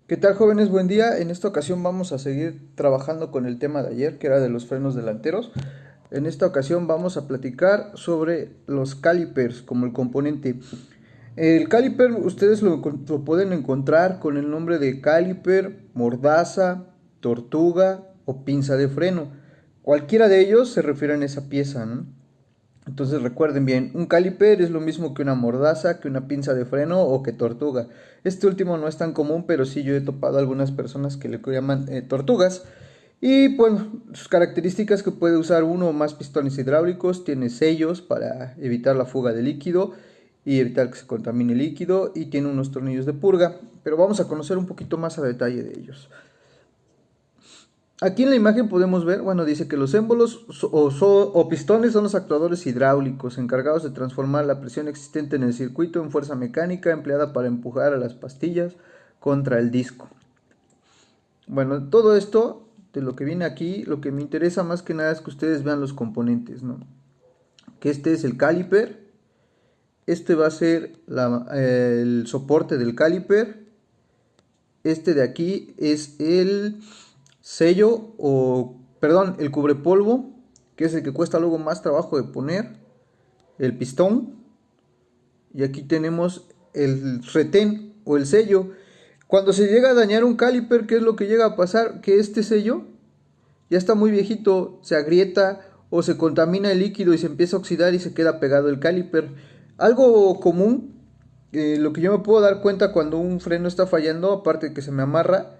¿Qué tal, jóvenes? Buen día. En esta ocasión vamos a seguir trabajando con el tema de ayer, que era de los frenos delanteros. En esta ocasión vamos a platicar sobre los calipers como el componente. El caliper ustedes lo pueden encontrar con el nombre de caliper, mordaza, tortuga o pinza de freno. Cualquiera de ellos se refieren a esa pieza, ¿no? Entonces recuerden bien, un caliper es lo mismo que una mordaza, que una pinza de freno o que tortuga. Este último no es tan común, pero sí yo he topado a algunas personas que le llaman tortugas. Y bueno, sus características que puede usar uno o más pistones hidráulicos, tiene sellos para evitar la fuga de líquido y evitar que se contamine el líquido, y tiene unos tornillos de purga, pero vamos a conocer un poquito más a detalle de ellos. Aquí en la imagen podemos ver, bueno, dice que los émbolos o pistones son los actuadores hidráulicos encargados de transformar la presión existente en el circuito en fuerza mecánica empleada para empujar a las pastillas contra el disco. Bueno, todo esto de lo que viene aquí, lo que me interesa más que nada es que ustedes vean los componentes, ¿no? Que este es el caliper, este va a ser el soporte del caliper, este de aquí es el sello o, perdón, el cubrepolvo, que es el que cuesta luego más trabajo de poner, el pistón, y aquí tenemos el retén o el sello. Cuando se llega a dañar un caliper, ¿qué es lo que llega a pasar? Que este sello ya está muy viejito, se agrieta o se contamina el líquido y se empieza a oxidar y se queda pegado el caliper. Algo común, lo que yo me puedo dar cuenta cuando un freno está fallando, aparte de que se me amarra,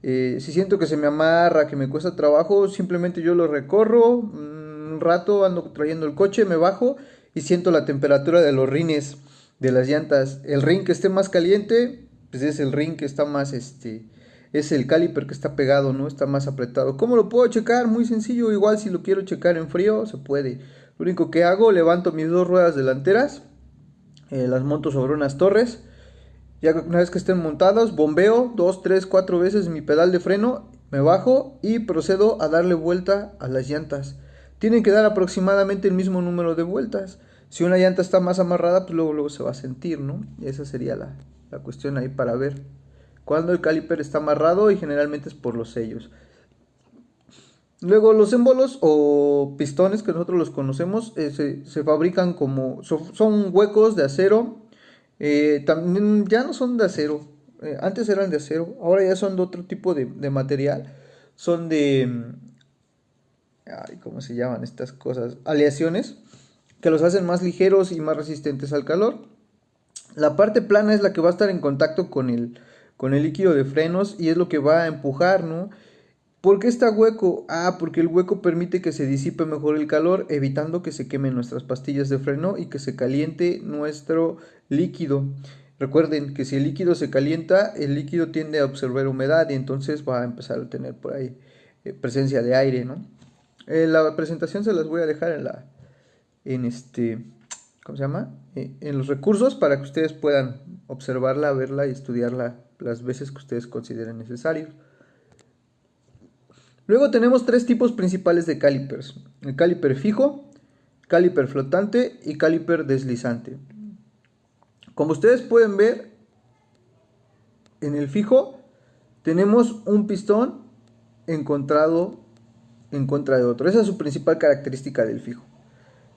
si siento que se me amarra, que me cuesta trabajo, simplemente yo lo recorro un rato, ando trayendo el coche, me bajo y siento la temperatura de los rines de las llantas. El rin que esté más caliente, pues es el rin que está más, es el caliper que está pegado, ¿no? Está más apretado. ¿Cómo lo puedo checar? Muy sencillo, igual si lo quiero checar en frío, se puede. Lo único que hago, levanto mis dos ruedas delanteras, las monto sobre unas torres. Ya una vez que estén montadas, bombeo 2, 3, 4 veces mi pedal de freno, me bajo y procedo a darle vuelta a las llantas. Tienen que dar aproximadamente el mismo número de vueltas. Si una llanta está más amarrada, pues luego se va a sentir, ¿no? Y esa sería la cuestión ahí para ver cuando el caliper está amarrado, y generalmente es por los sellos. Luego los émbolos o pistones que nosotros los conocemos se fabrican como son huecos de acero. También ya no son de acero, antes eran de acero, ahora ya son de otro tipo de material. Son ay, ¿cómo se llaman estas cosas? Aleaciones que los hacen más ligeros y más resistentes al calor. La parte plana es la que va a estar en contacto con el líquido de frenos y es lo que va a empujar, ¿no? ¿Por qué está hueco? Ah, porque el hueco permite que se disipe mejor el calor, evitando que se quemen nuestras pastillas de freno y que se caliente nuestro líquido. Recuerden que si el líquido se calienta, el líquido tiende a absorber humedad y entonces va a empezar a tener por ahí presencia de aire, ¿no? La presentación se las voy a dejar en ¿cómo se llama? En los recursos para que ustedes puedan observarla, verla y estudiarla las veces que ustedes consideren necesario. Luego tenemos tres tipos principales de calipers: el caliper fijo, caliper flotante y caliper deslizante. Como ustedes pueden ver, en el fijo tenemos un pistón encontrado en contra de otro. Esa es su principal característica del fijo.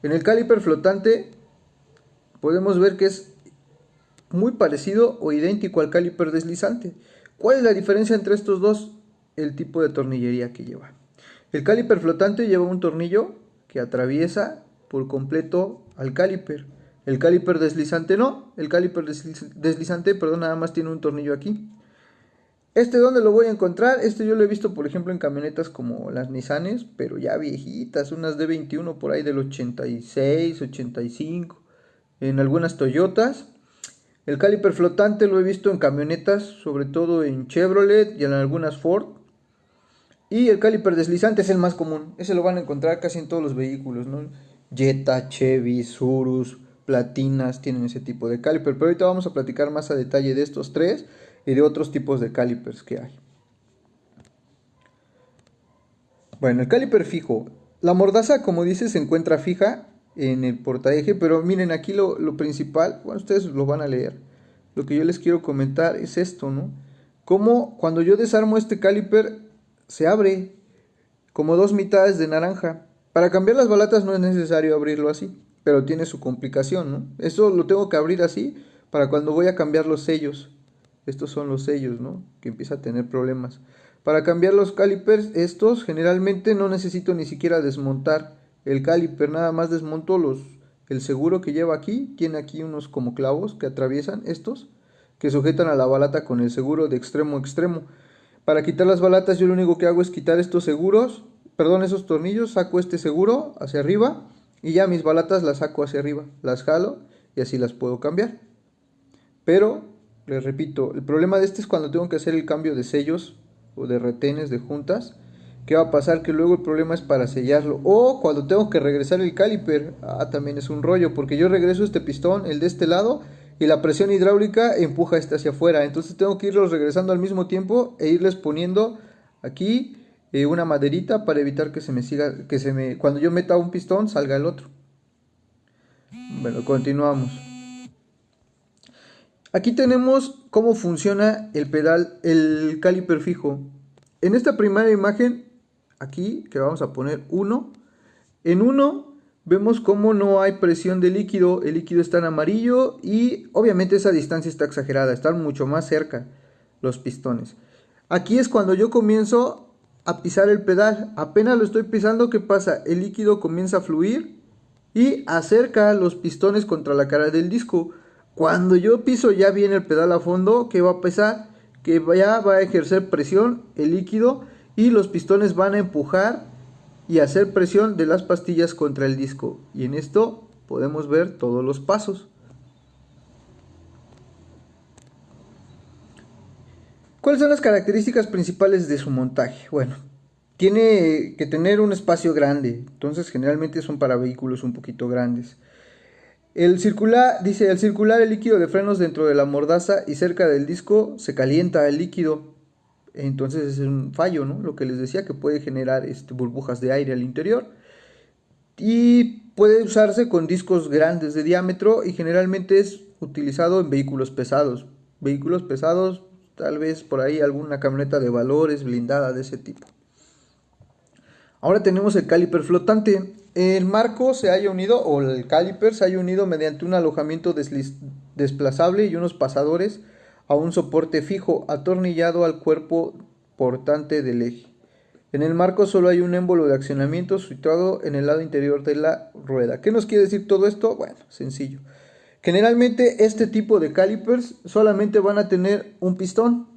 En el caliper flotante podemos ver que es muy parecido o idéntico al caliper deslizante. ¿Cuál es la diferencia entre estos dos? El tipo de tornillería que lleva. El caliper flotante lleva un tornillo que atraviesa por completo al caliper. El caliper deslizante no. El caliper deslizante, perdón, nada más tiene un tornillo aquí. ¿Dónde lo voy a encontrar? Yo lo he visto, por ejemplo, en camionetas como las Nissanes, pero ya viejitas, unas D21 por ahí del 86, 85, en algunas Toyotas. El caliper flotante lo he visto en camionetas, sobre todo en Chevrolet y en algunas Ford. Y el caliper deslizante es el más común. Ese lo van a encontrar casi en todos los vehículos, ¿no? Jetta, Chevy, Surus, Platinas tienen ese tipo de caliper. Pero ahorita vamos a platicar más a detalle de estos tres y de otros tipos de calipers que hay. Bueno, el caliper fijo. La mordaza, como dice, se encuentra fija en el portaeje, pero miren aquí lo principal, bueno, ustedes lo van a leer. Lo que yo les quiero comentar es esto, ¿no? cómo cuando yo desarmo este caliper se abre como dos mitades de naranja. Para cambiar las balatas no es necesario abrirlo así, pero tiene su complicación, ¿no? Eso lo tengo que abrir así para cuando voy a cambiar los sellos. Estos son los sellos, ¿no? Que empieza a tener problemas. Para cambiar los calipers, estos generalmente no necesito ni siquiera desmontar el caliper, nada más desmonto el seguro que lleva aquí. Tiene aquí unos como clavos que atraviesan estos, que sujetan a la balata con el seguro de extremo a extremo. Para quitar las balatas yo lo único que hago es quitar estos seguros, perdón, esos tornillos, saco este seguro hacia arriba y ya mis balatas las saco hacia arriba, las jalo y así las puedo cambiar. Pero, les repito, el problema de este es cuando tengo que hacer el cambio de sellos o de retenes, de juntas. ¿Qué va a pasar? Que luego el problema es para sellarlo. O cuando tengo que regresar el caliper, también es un rollo, porque yo regreso este pistón, el de este lado, y la presión hidráulica empuja este hacia afuera. Entonces tengo que irlos regresando al mismo tiempo e irles poniendo aquí una maderita para evitar que se me siga, cuando yo meta un pistón salga el otro. Bueno, continuamos. Aquí tenemos cómo funciona el pedal, el caliper fijo. En esta primera imagen, aquí que vamos a poner 1, en 1 vemos cómo no hay presión de líquido, el líquido está en amarillo y obviamente esa distancia está exagerada, están mucho más cerca los pistones. Aquí es cuando yo comienzo a pisar el pedal, apenas lo estoy pisando, ¿qué pasa? El líquido comienza a fluir y acerca los pistones contra la cara del disco. Cuando yo piso ya bien el pedal a fondo, ¿qué va a pasar? Que ya va a ejercer presión el líquido y los pistones van a empujar y hacer presión de las pastillas contra el disco. Y en esto podemos ver todos los pasos. ¿Cuáles son las características principales de su montaje? Bueno, tiene que tener un espacio grande, entonces generalmente son para vehículos un poquito grandes. Al circular el líquido de frenos dentro de la mordaza y cerca del disco se calienta el líquido. Entonces es un fallo, ¿no? Lo que les decía, que puede generar burbujas de aire al interior. Y puede usarse con discos grandes de diámetro y generalmente es utilizado en vehículos pesados. Vehículos pesados, tal vez por ahí alguna camioneta de valores blindada de ese tipo. Ahora tenemos el caliper flotante. El marco se haya unido, o el caliper se haya unido mediante un alojamiento desplazable y unos pasadores a un soporte fijo atornillado al cuerpo portante del eje. En el marco solo hay un émbolo de accionamiento situado en el lado interior de la rueda. ¿Qué nos quiere decir todo esto? Bueno, sencillo. Generalmente este tipo de calipers solamente van a tener un pistón.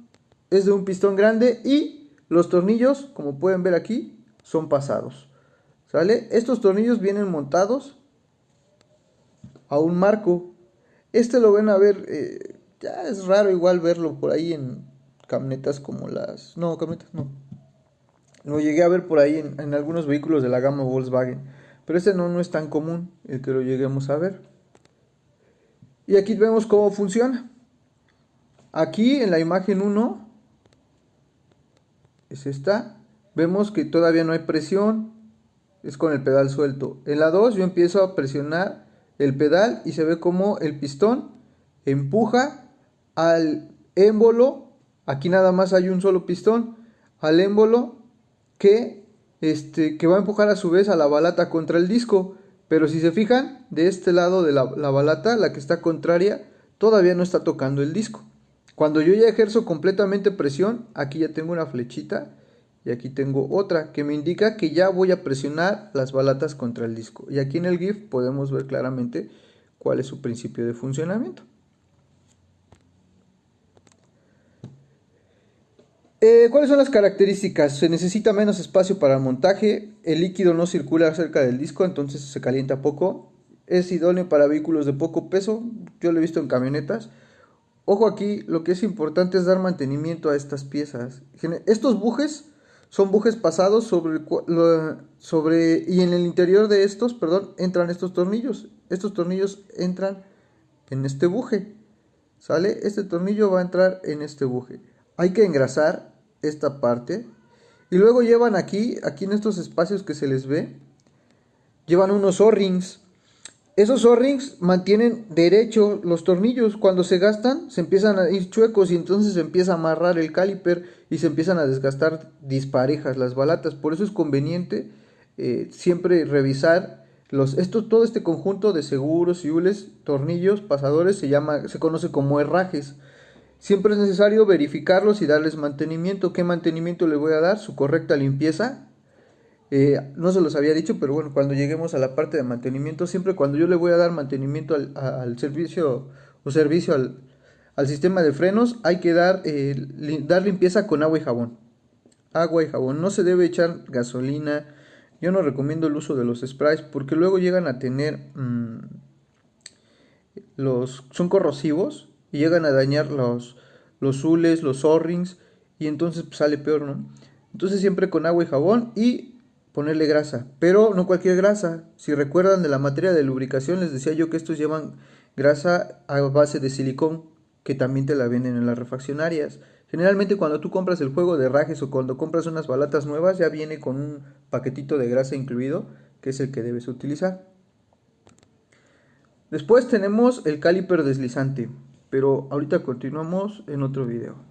Es de un pistón grande y los tornillos, como pueden ver aquí, son pasados. ¿Sale? Estos tornillos vienen montados a un marco. Este lo ven a ver, ya es raro igual verlo por ahí en camionetas como las... No, camionetas no. Lo llegué a ver por ahí en algunos vehículos de la gama Volkswagen. Pero este no es tan común el que lo lleguemos a ver. Y aquí vemos cómo funciona. Aquí en la imagen 1 es esta. Vemos que todavía no hay presión. Es con el pedal suelto. En la 2 yo empiezo a presionar el pedal y se ve como el pistón empuja al émbolo. Aquí nada más hay un solo pistón. Al émbolo que va a empujar a su vez a la balata contra el disco. Pero si se fijan, de este lado de la balata, la que está contraria, todavía no está tocando el disco. Cuando yo ya ejerzo completamente presión, aquí ya tengo una flechita y aquí tengo otra que me indica que ya voy a presionar las balatas contra el disco. Y aquí en el GIF podemos ver claramente cuál es su principio de funcionamiento. ¿Cuáles son las características? Se necesita menos espacio para el montaje, el líquido no circula cerca del disco, entonces se calienta poco, es idóneo para vehículos de poco peso, yo lo he visto en camionetas. Ojo aquí, lo que es importante es dar mantenimiento a estas piezas. Estos bujes son bujes pasados y en el interior de estos, entran estos tornillos. Estos tornillos entran en este buje, ¿sale? Este tornillo va a entrar en este buje. Hay que engrasar esta parte y luego llevan aquí en estos espacios que se les ve, llevan unos O-rings. Esos O-rings mantienen derecho los tornillos. Cuando se gastan, se empiezan a ir chuecos y entonces se empieza a amarrar el caliper y se empiezan a desgastar disparejas las balatas. Por eso es conveniente siempre revisar todo este conjunto de seguros, hules, tornillos, pasadores, se conoce como herrajes. Siempre es necesario verificarlos y darles mantenimiento. ¿Qué mantenimiento le voy a dar? Su correcta limpieza. No se los había dicho, pero bueno, cuando lleguemos a la parte de mantenimiento, siempre cuando yo le voy a dar mantenimiento al servicio o servicio al sistema de frenos, hay que dar limpieza con agua y jabón. Agua y jabón, no se debe echar gasolina. Yo no recomiendo el uso de los sprays porque luego llegan a tener son corrosivos y llegan a dañar los hules, los O-rings y entonces pues, sale peor, ¿no? Entonces siempre con agua y jabón y ponerle grasa, pero no cualquier grasa. Si recuerdan de la materia de lubricación, les decía yo que estos llevan grasa a base de silicón, que también te la venden en las refaccionarias. Generalmente cuando tú compras el juego de herrajes o cuando compras unas balatas nuevas, ya viene con un paquetito de grasa incluido, que es el que debes utilizar. Después tenemos el caliper deslizante, pero ahorita continuamos en otro video.